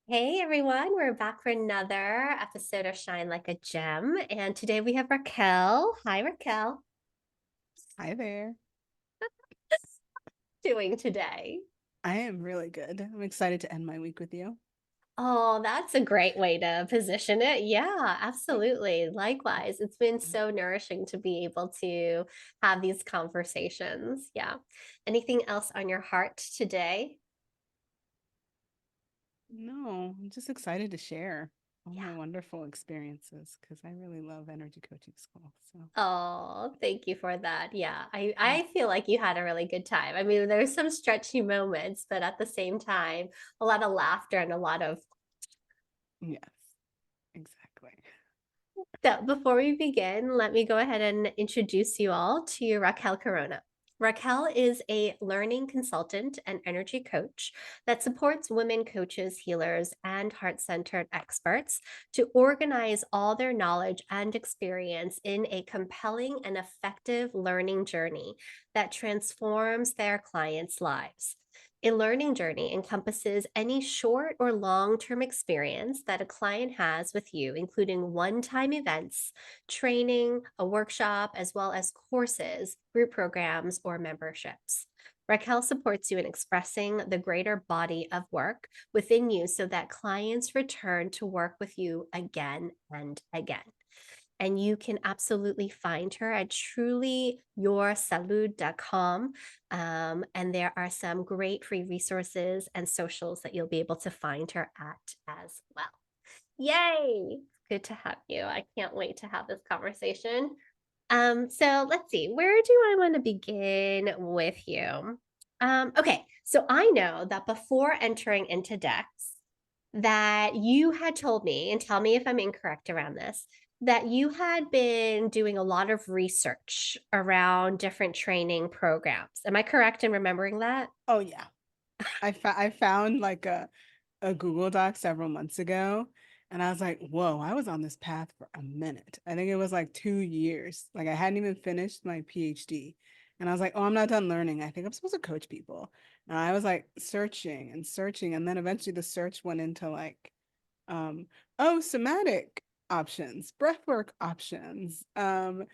Hey everyone, we're back for another episode of Shine Like a Gem. And today we have Raquel. Hi, Raquel. Hi there. Doing today? I am really good. I'm excited to end my week with you. Oh, that's a great way to position it. Yeah, absolutely. Likewise, it's been so nourishing to be able to have these conversations. Yeah. Anything else on your heart today? No, I'm just excited to share all Yeah. my wonderful experiences because I really love energy coaching school. So, Oh, thank you for that. Yeah, I, mm, I feel like you had a really good time. I mean, there's some stretchy moments, but at the same time, a lot of laughter and a lot of. yes, exactly. So before we begin, let me go ahead and introduce you all to Raquel Corona. Raquel is a learning consultant and energy coach that supports women coaches, healers, and heart centered experts to organize all their knowledge and experience in a compelling and effective learning journey that transforms their clients' lives. A learning journey encompasses any short or long term experience that a client has with you, including one time events, training, a workshop, as well as courses, group programs, or memberships. Raquel supports you in expressing the greater body of work within you so that clients return to work with you again and again. And you can absolutely find her at trulyyoursalud.com. And there are some great free resources and socials that you'll be able to find her at as well. Yay! Good to have you. I can't wait to have this conversation. So let's see, where do I want to begin with you? Okay, so I know that before entering into DECS, that you had told me, and tell me if I'm incorrect around this, that you had been doing a lot of research around different training programs. Am I correct in remembering that? Oh yeah, I found like a Google Doc several months ago, and I was like, whoa, I was on this path for a minute. I think it was like 2 years. Like I hadn't even finished my PhD. And I was like, oh, I'm not done learning. I think I'm supposed to coach people. And I was like searching and searching. And then eventually the search went into like, um, oh, somatic options, breathwork options. Yeah,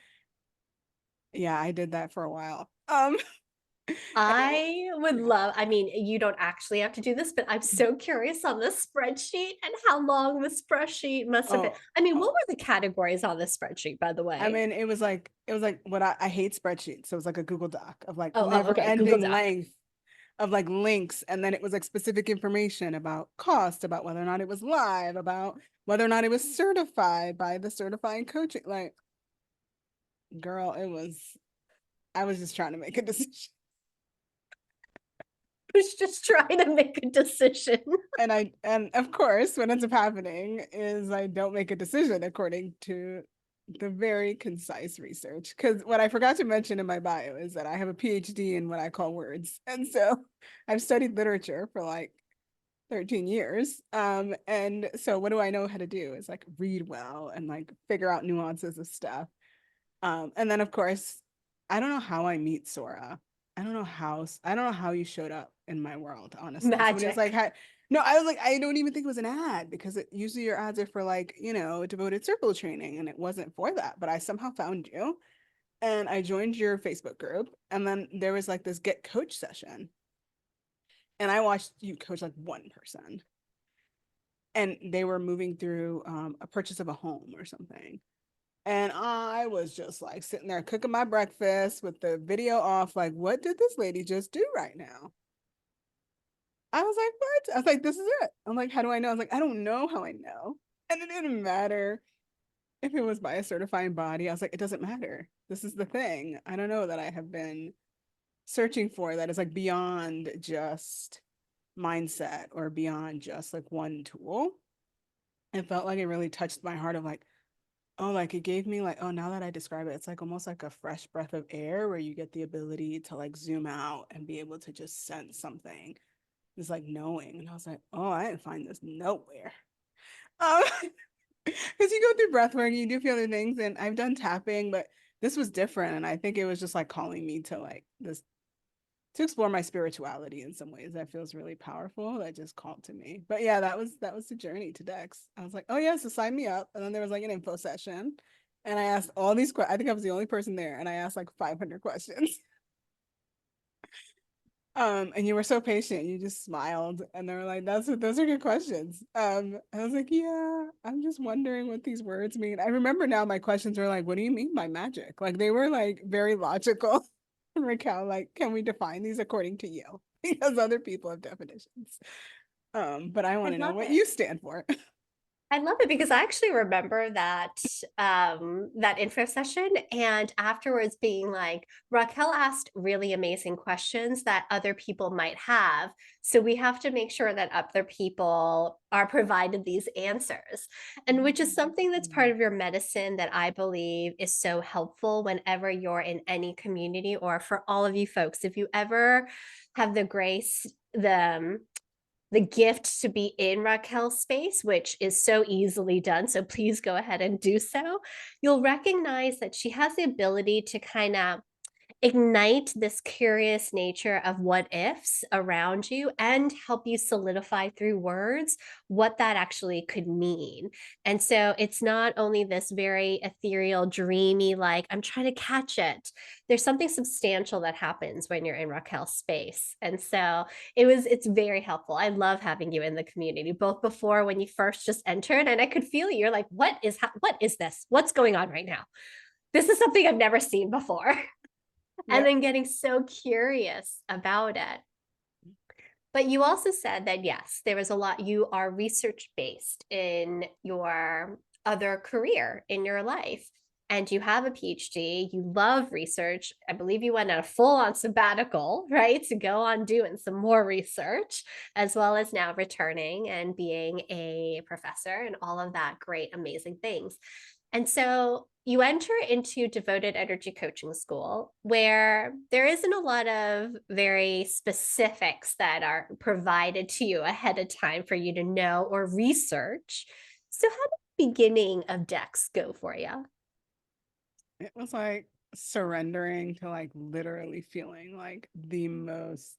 I did that for a while. And I would love, I mean, you don't actually have to do this, but I'm so curious on the spreadsheet and how long the spreadsheet must have been. oh, I mean, oh, what were the categories on the spreadsheet, by the I way? mean, it was like what I hate spreadsheets. So it was like a Google Doc of like Oh, never okay. Google ending Doc. length of like links. And then it was like specific information about cost, about whether or not it was live, about whether or not it was certified by the certifying coaching. Like, girl, I was just trying to make a decision. Who's just trying to make a decision. And of course, what ends up happening is I don't make a decision according to the very concise research. Because what I forgot to mention in my bio is that I have a PhD in what I call words. And so I've studied literature for like 13 years. And so what do I know how to do is like read well and like figure out nuances of stuff. And then of course, I don't know how I meet Sora. I don't know how you showed up in my world, honestly. Somebody was like, Magic. hi. No, I was like, I don't even think it was an ad because usually your ads are for like, devoted circle training, and it wasn't for that. But I somehow found you and I joined your Facebook group. And then there was like this get coach session. And I watched you coach like one person. And they were moving through a purchase of a home or something. And I was just like sitting there cooking my breakfast with the video off, like, what did this lady just do right now? I was like, what? I was like, this is it. I'm like, how do I know? I was like, I don't know how I know. And it didn't matter if it was by a certifying body. I was like, it doesn't matter. This is the thing. I don't know that I have been searching for that is like beyond just mindset or beyond just like one tool. It felt like it really touched my heart of like, oh, like it gave me like, oh, now that I describe it, it's like almost like a fresh breath of air where you get the ability to like zoom out and be able to just sense something. It's like knowing. And I was like, oh, I didn't find this nowhere. Um, because you go through breath work, you do a few other things, and I've done tapping, but this was different. And I think it was just like calling me to like this to explore my spirituality in some ways. That feels really powerful. That just called to me. But yeah, that was the journey to DECS. I was like, oh yeah, so sign me up. And then there was like an info session. And I asked all these questions. I think I was the only person there, and I asked like 500 questions. And you were so patient. You just smiled, and they were like, those are good questions." I was like, "Yeah, I'm just wondering what these words mean." I remember now my questions were like, "What do you mean by magic?" Like they were like very logical. And Raquel, like, can we define these according to you? Because other people have definitions. But I I want to know love what it. you stand for. I love it because I actually remember that info session and afterwards being like, Raquel asked really amazing questions that other people might have. So we have to make sure that other people are provided these answers. And which is something that's part of your medicine that I believe is so helpful whenever you're in any community, or for all of you folks, if you ever have the grace, the gift to be in Raquel's space, which is so easily done. So please go ahead and do so. You'll recognize that she has the ability to kind of ignite this curious nature of what ifs around you and help you solidify through words what that actually could mean. And so it's not only this very ethereal, dreamy, like, I'm trying to catch it. There's something substantial that happens when you're in Raquel's space. And so it's very helpful. I love having you in the community, both before when you first just entered, and I could feel you're like, what is this? What's going on right now? This is something I've never seen before. And Yep. then getting so curious about it. But you also said that, yes, there was a lot, you are research based in your other career in your life. And you have a PhD, you love research. I believe you went on a full on sabbatical, right? To go on doing some more research, as well as now returning and being a professor and all of that great, amazing things. And so you enter into devoted energy coaching school where there isn't a lot of very specifics that are provided to you ahead of time for you to know or research. So, how did the beginning of DECS go for you? It was like surrendering to like literally feeling like the most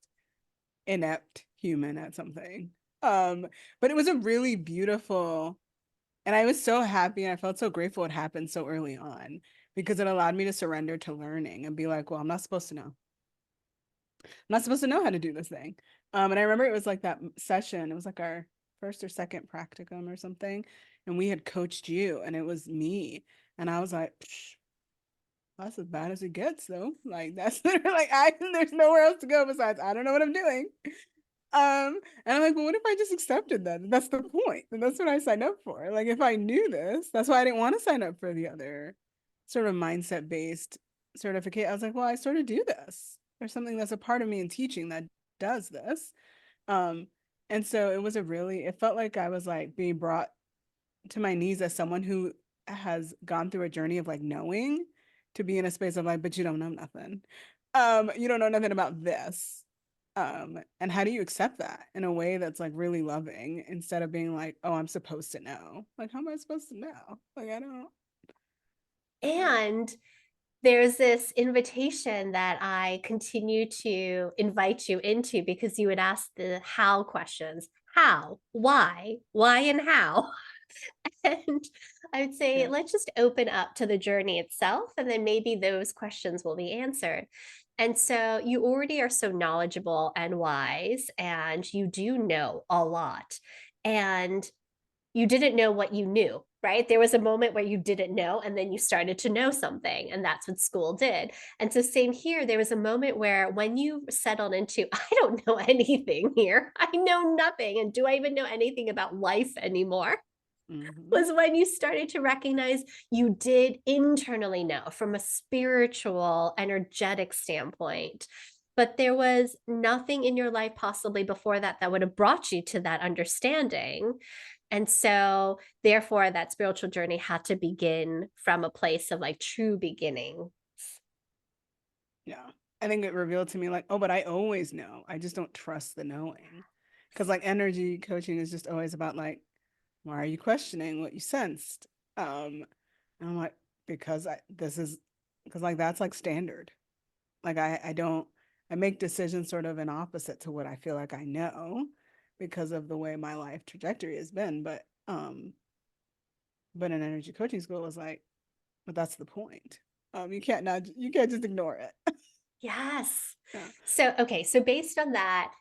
inept human at something. Um, but it was a really beautiful, and I was so happy and I felt so grateful it happened so early on because it allowed me to surrender to learning and be like, well, I'm not supposed to know. I'm not supposed to know how to do this thing. And I remember it was like that session, it was like our first or second practicum or something, and we had coached you and it was me. And I was like, "Psh, that's as bad as it gets though. Like that's like there's nowhere else to go besides I don't know what I'm doing." And I'm like, well, what if I just accepted that? That's the point. And that's what I signed up for. Like, if I knew this, that's why I didn't want to sign up for the other sort of mindset based certificate. I was like, well, I sort of do this. There's something that's a part of me in teaching that does this. Um, and so it was it felt like I was like being brought to my knees as someone who has gone through a journey of like knowing to be in a space of like, but you don't know nothing. You don't know nothing about this. And how do you accept that in a way that's like really loving instead of being like, oh, I'm supposed to know? Like, how am I supposed to know? Like, I don't. And there's this invitation that I continue to invite you into because you would ask the how questions. How, why, and how. And I would say, Yeah. let's just open up to the journey itself, and then maybe those questions will be answered. And so you already are so knowledgeable and wise, and you do know a lot. And you didn't know what you knew, right? There was a moment where you didn't know, and then you started to know something. And that's what school did. And so, same here, there was a moment where when you settled into, I don't know anything here, I know nothing. And do I even know anything about life anymore? Hmm. Was when you started to recognize you did internally know from a spiritual, energetic standpoint. But there was nothing in your life possibly before that that would have brought you to that understanding. And so, therefore, that spiritual journey had to begin from a place of like true beginning. Yeah. I think it revealed to me like, oh, but I always know. I just don't trust the knowing. Because like energy coaching is just always about like, why are you questioning what you sensed? And I'm like, because I this is because like that's like standard. Like I don't I make decisions sort of in opposite to what I feel like I know because of the way my life trajectory has been. But an energy coaching school is like, but that's the point. You can't just ignore it. Yes. Yeah. So, okay. So, based on that,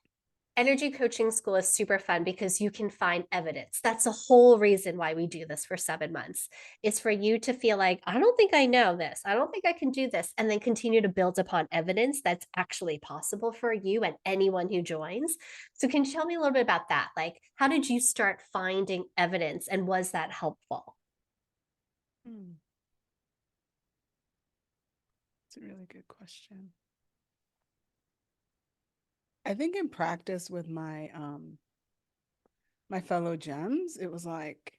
energy coaching school is super fun because you can find evidence. That's the whole reason why we do this for 7 months, is for you to feel like, I don't think I know this. I don't think I can do this. And then continue to build upon evidence that's actually possible for you and anyone who joins. So, can you tell me a little bit about that? Like, how did you start finding evidence and was that helpful? Hmm. It's a really good question. I think in practice with my fellow gems, it was like,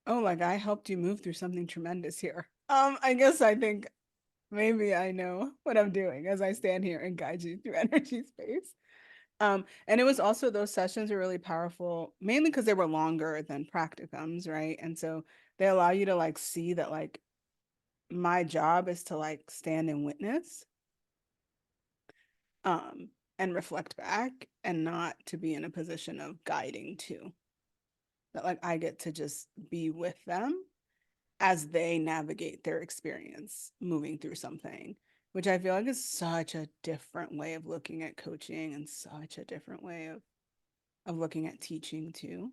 oh, like I helped you move through something tremendous here. I guess I think maybe I know what I'm doing as I stand here and guide you through energy space. And it was also those sessions were really powerful, mainly because they were longer than practicums, right? And so they allow you to like see that like my job is to like stand and witness, um, and reflect back and not to be in a position of guiding too. That like I get to just be with them as they navigate their experience moving through something, which I feel like is such a different way of looking at coaching and such a different way of looking at teaching too.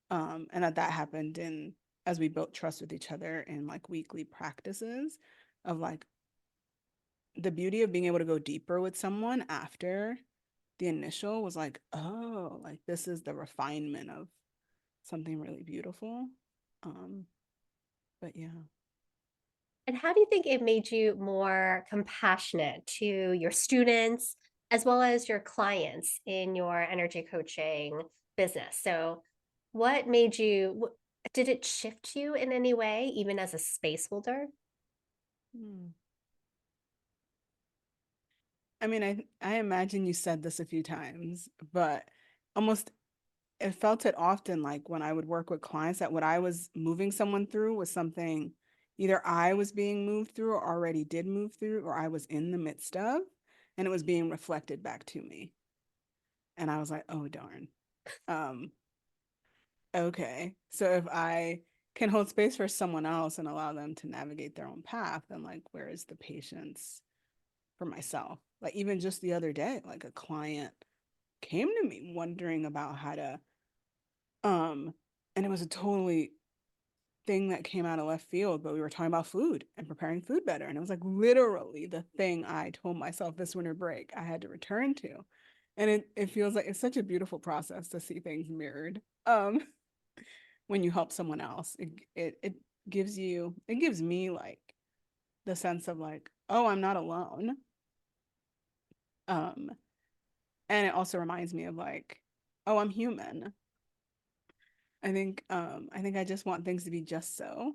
And that happened in as we built trust with each other in like weekly practices of like the beauty of being able to go deeper with someone after the initial was like, oh, like this is the refinement of something really beautiful. Um, but yeah. And how do you think it made you more compassionate to your students as well as your clients in your energy coaching business? So, what made you, did it shift you in any way, even as a space holder? Hmm. I mean, I imagine you said this a few times, but almost it felt it often like when I would work with clients that what I was moving someone through was something either I was being moved through or already did move through or I was in the midst of, and it was being reflected back to me. And I was like, oh darn. Um, okay. So if I can hold space for someone else and allow them to navigate their own path, then like where is the patience for myself? Like even just the other day, like a client came to me wondering about how to um and it was a totally thing that came out of left field, but we were talking about food and preparing food better. And it was like literally the thing I told myself this winter break I had to return to. And it feels like it's such a beautiful process to see things mirrored. When you help someone else. It it gives me like the sense of like, oh, I'm not alone. Um, and it also reminds me of like, oh, I'm human. I think I just want things to be just so.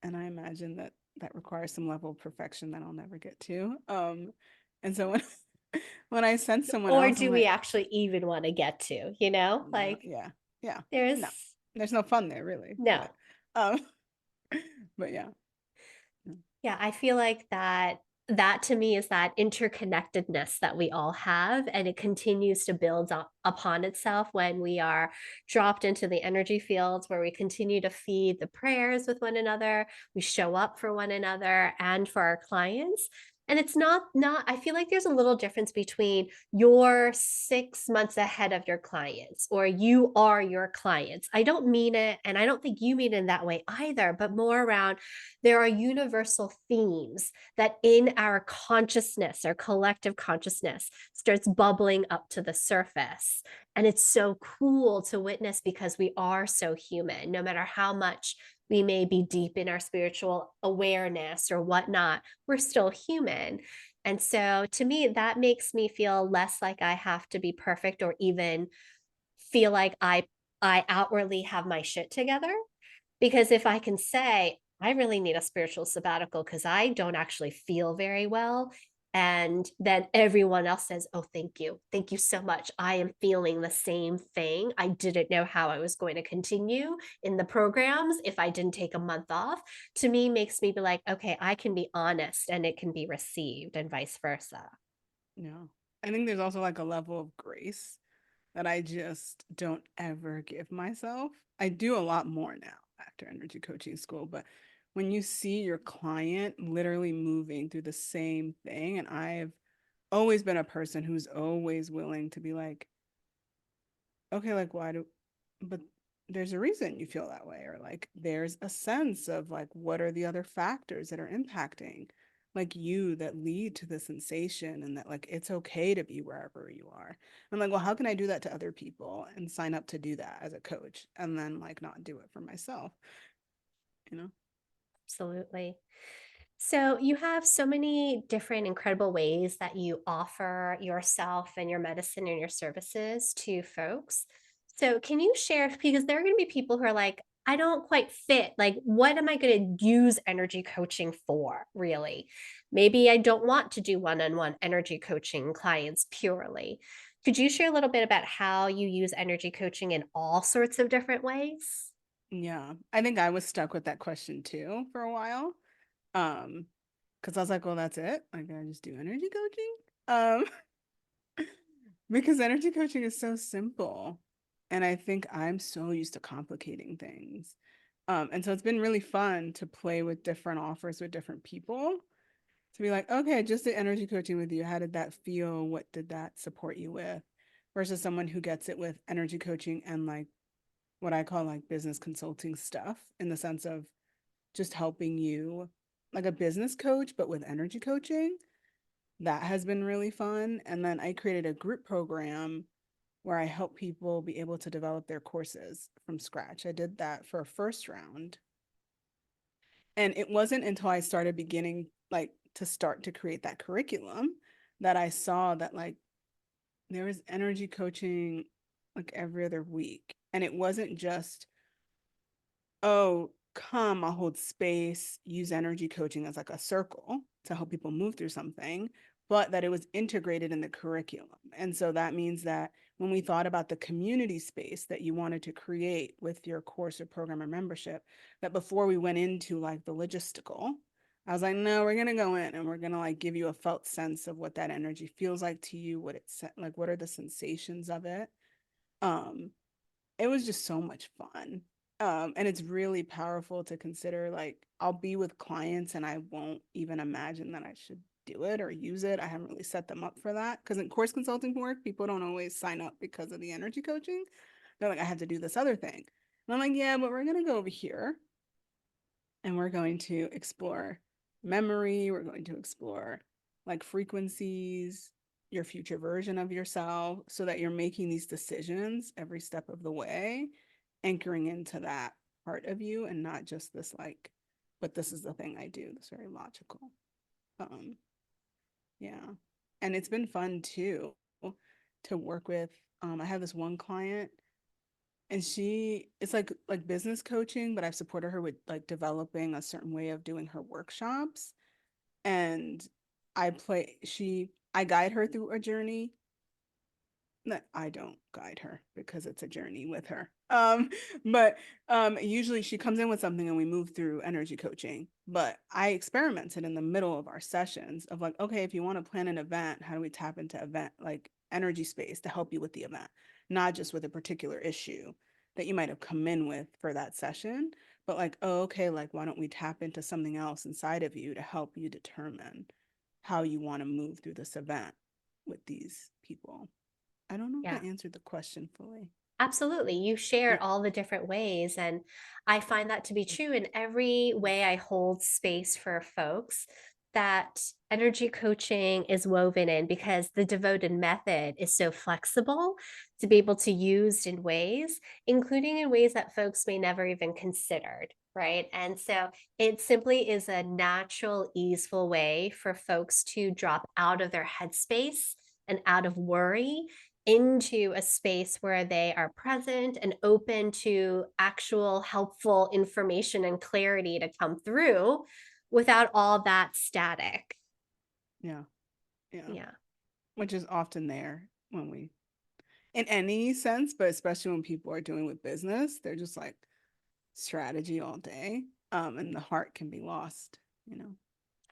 And I imagine that that requires some level of perfection that I'll never get to. And so when when I sense someone Or else, I'm do we like, actually even want to get to, you know? no, Like, yeah, yeah, there's no, there's no fun there really, no. um, but yeah. Yeah, I feel like that to me is that interconnectedness that we all have, and it continues to build upon itself when we are dropped into the energy fields where we continue to feed the prayers with one another, we show up for one another and for our clients. And it's not I feel like there's a little difference between you're 6 months ahead of your clients or you are your clients. I don't mean it, and I don't think you mean it in that way either, but more around there are universal themes that in our consciousness, our collective consciousness, starts bubbling up to the surface. And it's so cool to witness because we are so human, no matter how much we may be deep in our spiritual awareness or whatnot, we're still human. And so to me, that makes me feel less like I have to be perfect or even feel like I outwardly have my shit together, because if I can say, I really need a spiritual sabbatical because I don't actually feel very well, And then everyone else says, "Oh, thank you. Thank you so much. I am feeling the same thing. I didn't know how I was going to continue in the programs if I didn't take a month off." To me, makes me be like, "Okay, I can be honest and it can be received and vice versa." Yeah. I think there's also like a level of grace that I just don't ever give myself. I do a lot more now after energy coaching school, but when you see your client literally moving through the same thing, and I've always been a person who's always willing to be like, okay, like why do, but there's a reason you feel that way, or like there's a sense of like what are the other factors that are impacting like you that lead to the sensation, and that like it's okay to be wherever you are. I'm like, well, how can I do that to other people and sign up to do that as a coach and then like not do it for myself, you know? Absolutely. So, you have so many different incredible ways that you offer yourself and your medicine and your services to folks. So, can you share? Because there are going to be people who are like, I don't quite fit. Like, what am I going to use energy coaching for, really? Maybe I don't want to do one on one energy coaching clients purely. Could you share a little bit about how you use energy coaching in all sorts of different ways? Yeah, I think I was stuck with that question too for a while. um because I was like, well, that's it, like I just do energy coaching. Because energy coaching is so simple. And I think I'm so used to complicating things. And so it's been really fun to play with different offers with different people, to be like, okay, I just did energy coaching with you. How did that feel? What did that support you with? Versus someone who gets it with energy coaching and like what I call like business consulting stuff, in the sense of just helping you like a business coach, but with energy coaching. That has been really fun. And then I created a group program where I help people be able to develop their courses from scratch. I did that for a first round. And it wasn't until I started beginning, like, to start to create that curriculum, that I saw that, like, there was energy coaching like every other week. And it wasn't just, oh, come, I'll hold space, use energy coaching as like a circle to help people move through something, but that it was integrated in the curriculum. And so that means that when we thought about the community space that you wanted to create with your course or program or membership, that before we went into like the logistical, I was like, no, we're gonna go in and we're gonna like give you a felt sense of what that energy feels like to you, what it's like, what are the sensations of it. Um, it was just so much fun. And it's really powerful to consider, like, I'll be with clients and I won't even imagine that I should do it or use it. I haven't really set them up for that. Because in course consulting work, people don't always sign up because of the energy coaching. They're like, I have to do this other thing. And I'm like, yeah, but we're going to go over here and we're going to explore memory. We're going to explore like frequencies, your future version of yourself, so that you're making these decisions every step of the way, anchoring into that part of you and not just this like, but this is the thing I do. It's very logical. Um, yeah. And it's been fun too to work with. I have this one client, and she, it's like business coaching, but I've supported her with like developing a certain way of doing her workshops. And I guide her through a journey. No, I don't guide her because it's a journey with her. But usually she comes in with something and we move through energy coaching. But I experimented in the middle of our sessions of like, okay, if you want to plan an event, how do we tap into event like energy space to help you with the event, not just with a particular issue that you might have come in with for that session, but like, oh, okay, like why don't we tap into something else inside of you to help you determine how you want to move through this event with these people. I don't know if Yeah. that answered the question fully. Absolutely. You Yeah. shared all the different ways, and I find that to be true in every way I hold space for folks, that energy coaching is woven in because the devoted method is so flexible to be able to use in ways, including in ways that folks may never even considered. Right. And so it simply is a natural, easeful way for folks to drop out of their headspace and out of worry into a space where they are present and open to actual helpful information and clarity to come through without all that static. Yeah. Yeah. Yeah. Which is often there when we, in any sense, but especially when people are doing with business, they're just like strategy all day. And the heart can be lost, you know.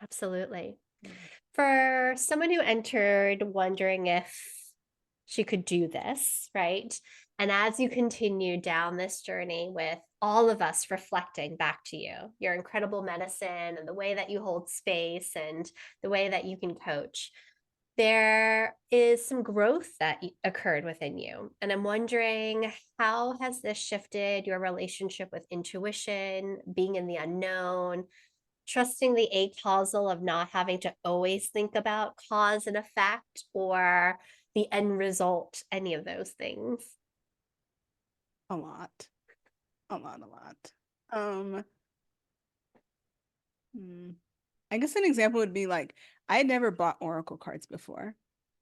Absolutely. Yeah. For someone who entered wondering if she could do this, right? And as you continue down this journey with all of us reflecting back to you, your incredible medicine and the way that you hold space and the way that you can coach, there is some growth that occurred within you. And I'm wondering, how has this shifted your relationship with intuition, being in the unknown, trusting the acausal of not having to always think about cause and effect or the end result, any of those things? A lot, a lot, a lot. Um, hmm. I guess an example would be like I had never bought Oracle cards before.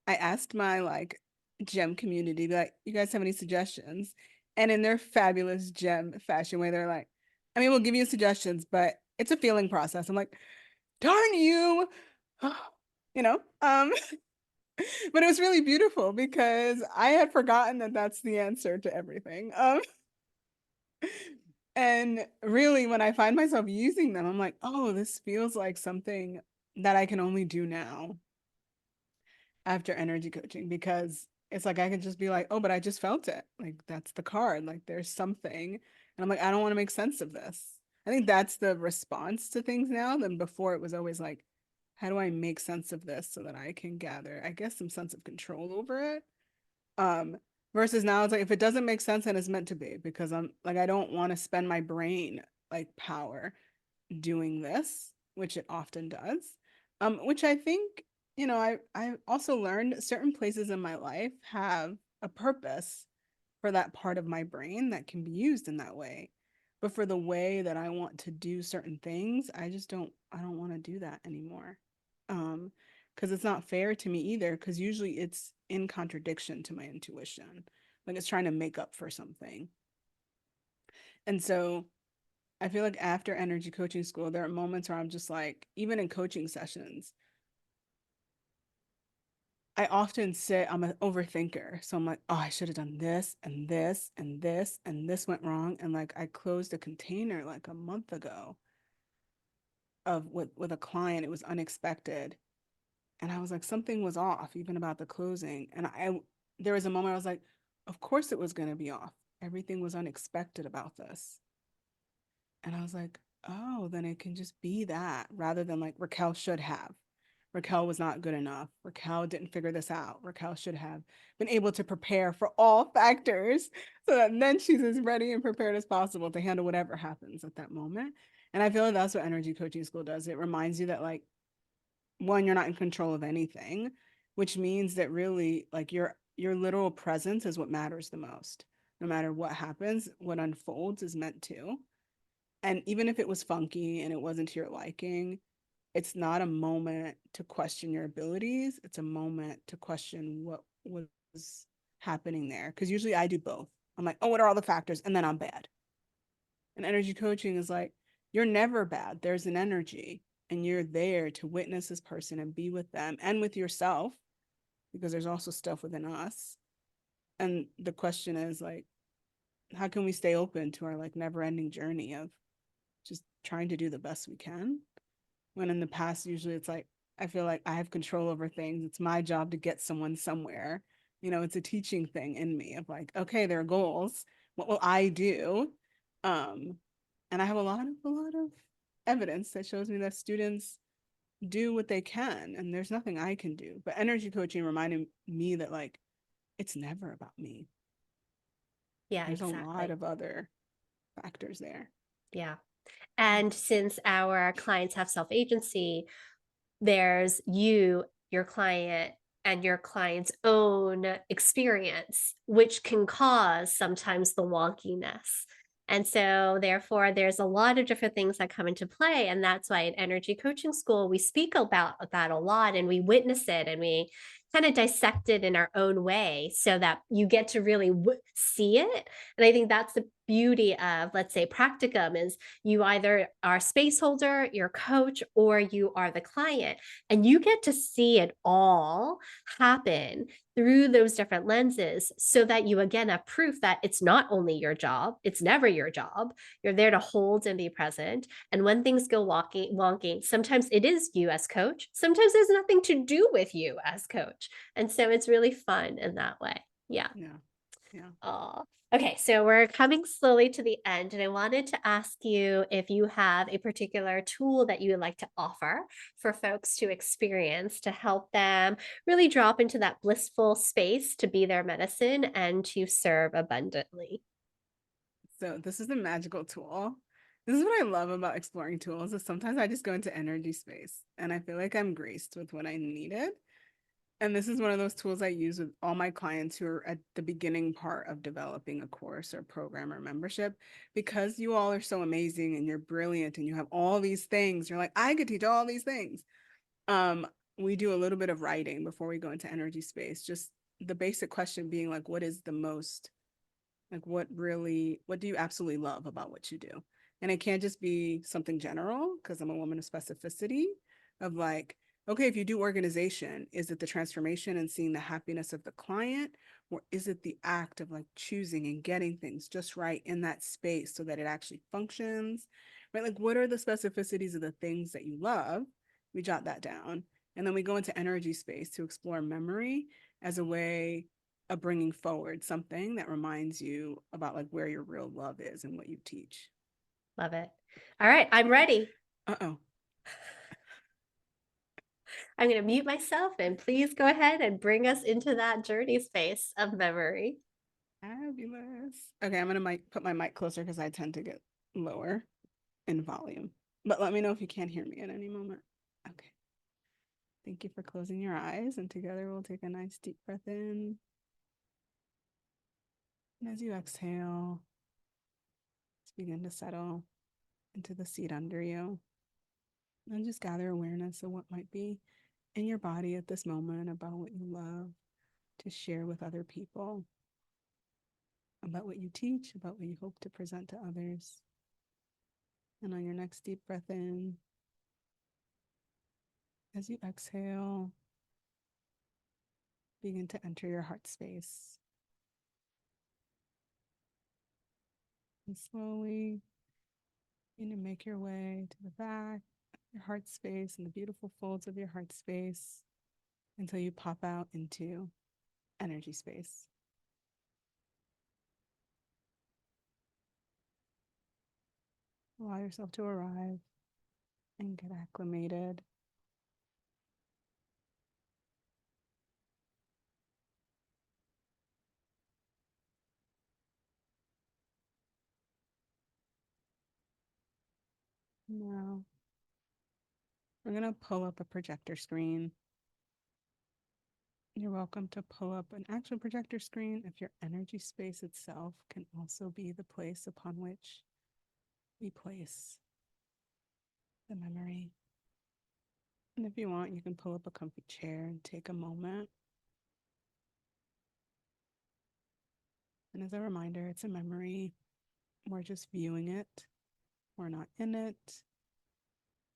I asked my like gem community, like, you guys have any suggestions? And in their fabulous gem fashion way, they're like, I mean, we'll give you suggestions, but it's a feeling process. I'm like, darn you. You know? But it was really beautiful because I had forgotten that that's the answer to everything. And really, when I find myself using them, I'm like, oh, this feels like something that I can only do now after energy coaching because it's like I can just be like, oh, but I just felt it. Like that's the card. Like there's something. And I'm like, I don't want to make sense of this. I think that's the response to things now. Than before, it was always like, how do I make sense of this so that I can gather, I guess, some sense of control over it? Um, versus now it's like if it doesn't make sense and it's meant to be because I'm like I don't want to spend my brain like power doing this, which it often does. Which I think, I also learned certain places in my life have a purpose for that part of my brain that can be used in that way. But for the way that I want to do certain things, I don't want to do that anymore. Um, because it's not fair to me either, because usually it's in contradiction to my intuition. Like it's trying to make up for something. And so I feel like after energy coaching school, there are moments where I'm just like, even in coaching sessions, I often say I'm an overthinker. So I'm like, oh, I should have done this and this and this and this went wrong. And like I closed a container like a month ago of with a client. It was unexpected. And I was like, something was off, even about the closing. And there was a moment I was like, of course it was gonna be off. Everything was unexpected about this. And I was like, oh, then it can just be that rather than like Raquel should have. Raquel was not good enough. Raquel didn't figure this out. Raquel should have been able to prepare for all factors so that then she's as ready and prepared as possible to handle whatever happens at that moment. And I feel like that's what energy coaching school does. It reminds you that, like, one, you're not in control of anything, which means that really, like, your literal presence is what matters the most. No matter what happens, what unfolds is meant to. And even if it was funky and it wasn't to your liking, it's not a moment to question your abilities. It's a moment to question what was happening there. Because usually I do both. I'm like, oh, what are all the factors? And then I'm bad. And energy coaching is like, you're never bad. There's an energy, and you're there to witness this person and be with them and with yourself, because there's also stuff within us. And the question is like, how can we stay open to our like never ending journey of just trying to do the best we can? When in the past, usually it's like, I feel like I have control over things. It's my job to get someone somewhere. It's a teaching thing in me of like, okay, there are goals. What will I do? Um, and I have a lot of evidence that shows me that students do what they can, and there's nothing I can do. But energy coaching reminded me that like it's never about me. Yeah, There's a lot exactly. of other factors there. Yeah. And since our clients have self agency, there's you, your client, and your client's own experience, which can cause sometimes the wonkiness. And so, therefore, there's a lot of different things that come into play. And that's why in energy coaching school, we speak about that a lot and we witness it and we kind of dissect it in our own way so that you get to really see it. And I think that's the beauty of, let's say, practicum is you either are space holder, your coach, or you are the client. And you get to see it all happen through those different lenses so that you again have proof that it's not only your job, it's never your job. You're there to hold and be present. And when things go wonky, sometimes it is you as coach, sometimes there's nothing to do with you as coach. And so it's really fun in that way. Yeah. Yeah. Yeah. Oh, okay. So we're coming slowly to the end, and I wanted to ask you if you have a particular tool that you would like to offer for folks to experience to help them really drop into that blissful space to be their medicine and to serve abundantly. So this is a magical tool. This is what I love about exploring tools is sometimes I just go into energy space and I feel like I'm graced with what I needed. And this is one of those tools I use with all my clients who are at the beginning part of developing a course or program or membership. Because you all are so amazing and you're brilliant and you have all these things, you're like, I could teach all these things. Um, we do a little bit of writing before we go into energy space. Just the basic question being like, what is the most like what do you absolutely love about what you do? And it can't just be something general because I'm a woman of specificity of like, okay, if you do organization, is it the transformation and seeing the happiness of the client? Or is it the act of like choosing and getting things just right in that space so that it actually functions? Right? Like, what are the specificities of the things that you love? We jot that down. And then we go into energy space to explore memory as a way of bringing forward something that reminds you about like where your real love is and what you teach. Love it. All right, I'm ready. Uh-oh. I'm going to mute myself and please go ahead and bring us into that journey space of memory. Fabulous. Okay, I'm gonna put my mic closer because I tend to get lower in volume. But let me know if you can't hear me at any moment. Okay. Thank you for closing your eyes, and together we'll take a nice deep breath in. And as you exhale, just begin to settle into the seat under you. And just gather awareness of what might be in your body at this moment about what you love to share with other people, about what you teach, about what you hope to present to others. And on your next deep breath in, as you exhale, begin to enter your heart space. And slowly begin to make your way to the back of your heart space and the beautiful folds of your heart space until you pop out into energy space. Allow yourself to arrive and get acclimated. Now, we're going to pull up a projector screen. You're welcome to pull up an actual projector screen if your energy space itself can also be the place upon which we place the memory. And if you want, you can pull up a comfy chair and take a moment. And as a reminder, it's a memory. We're just viewing it. We're not in it.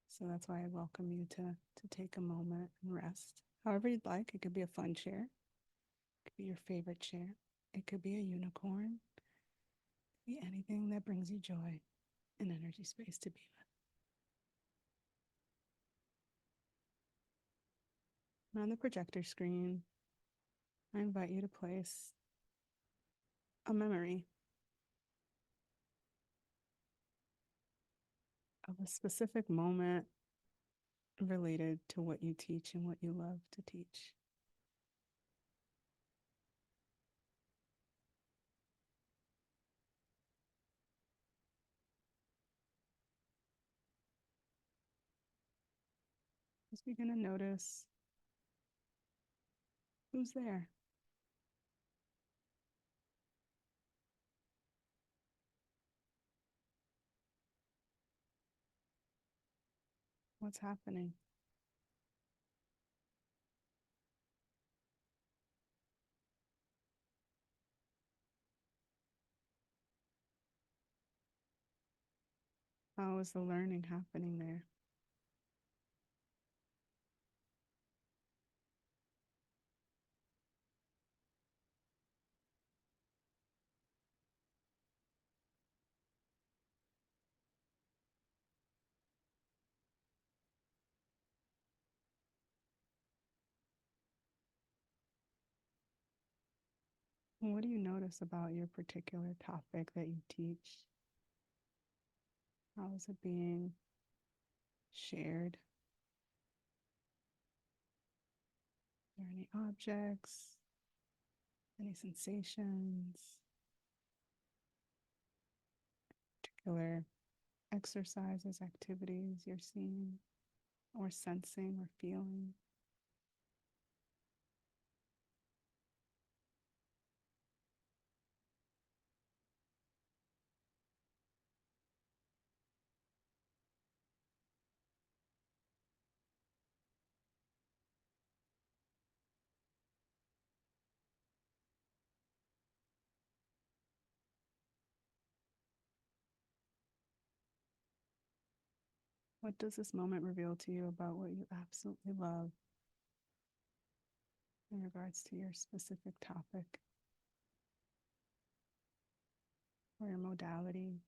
So that's why I welcome you to take a moment and rest. However you'd like. It could be a fun chair. It could be your favorite chair. It could be a unicorn. It could be anything that brings you joy and energy space to be with. And on the projector screen, I invite you to place a memory of a specific moment related to what you teach and what you love to teach. Just begin to notice who's there. What's happening? How is the learning happening there? What do you notice about your particular topic that you teach? How is it being shared? Are there any objects, any sensations, particular exercises, activities you're seeing or sensing or feeling? What does this moment reveal to you about what you absolutely love in regards to your specific topic or your modality?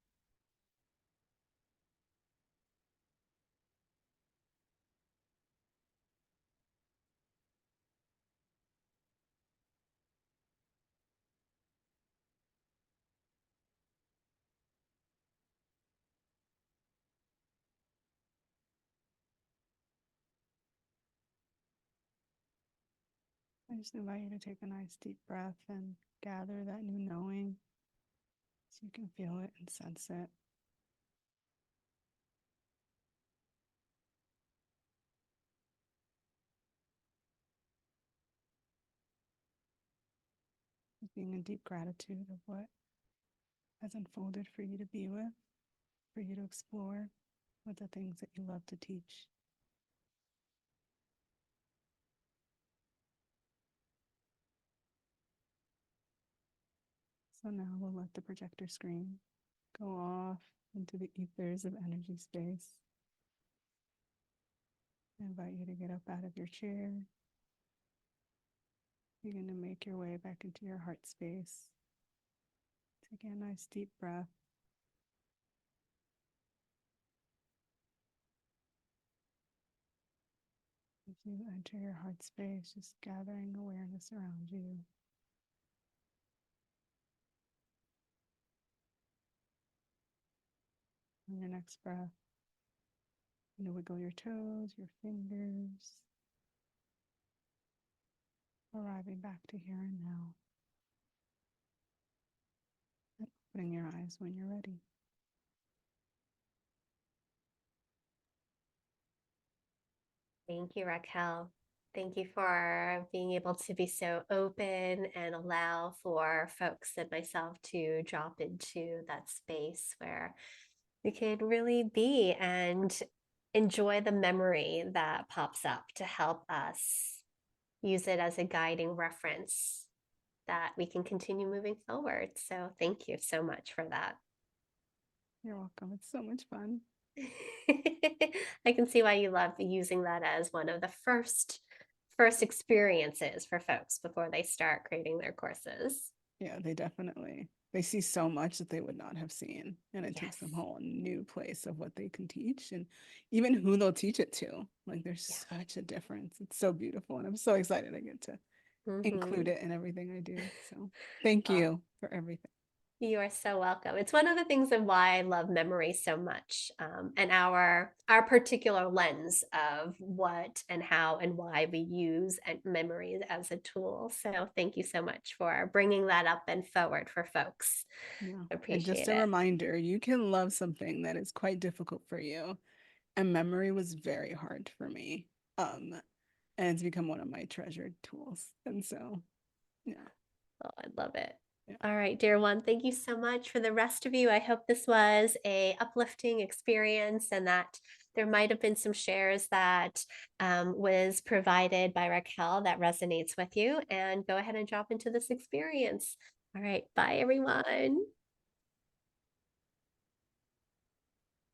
I just invite you to take a nice deep breath and gather that new knowing so you can feel it and sense it. Being in deep gratitude of what has unfolded for you to be with, for you to explore with the things that you love to teach. So now we'll let the projector screen go off into the ethers of energy space. I invite you to get up out of your chair. Begin to make your way back into your heart space. Take a nice deep breath. As you enter your heart space, just gathering awareness around you. On your next breath, you're going to wiggle your toes, your fingers, arriving back to here and now. And opening your eyes when you're ready. Thank you, Raquel. Thank you for being able to be so open and allow for folks and myself to drop into that space where we could really be and enjoy the memory that pops up to help us use it as a guiding reference that we can continue moving forward. So thank you so much for that. You're welcome. It's so much fun. I can see why you love using that as one of the first experiences for folks before they start creating their courses. Yeah, they see so much that they would not have seen. And it takes Yes. them a whole new place of what they can teach and even who they'll teach it to. Like Yeah. there's such a difference. It's so beautiful. And I'm so excited I get to include it in everything I do. So thank Well, you for everything. you are so welcome. It's one of the things of why I love memory so much, and our particular lens of what and how and why we use memory as a tool. So thank you so much for bringing that up and forward for folks. Yeah. And just Appreciate a it. reminder, you can love something that is quite difficult for you. And memory was very hard for me. And it's become one of my treasured tools. And so, yeah, Oh, I love it. yeah. All right, dear one, thank you so much. For the rest of you, I hope this was a uplifting experience and that there might have been some shares that was provided by Raquel that resonates with you. And go ahead and drop into this experience. All right, bye everyone.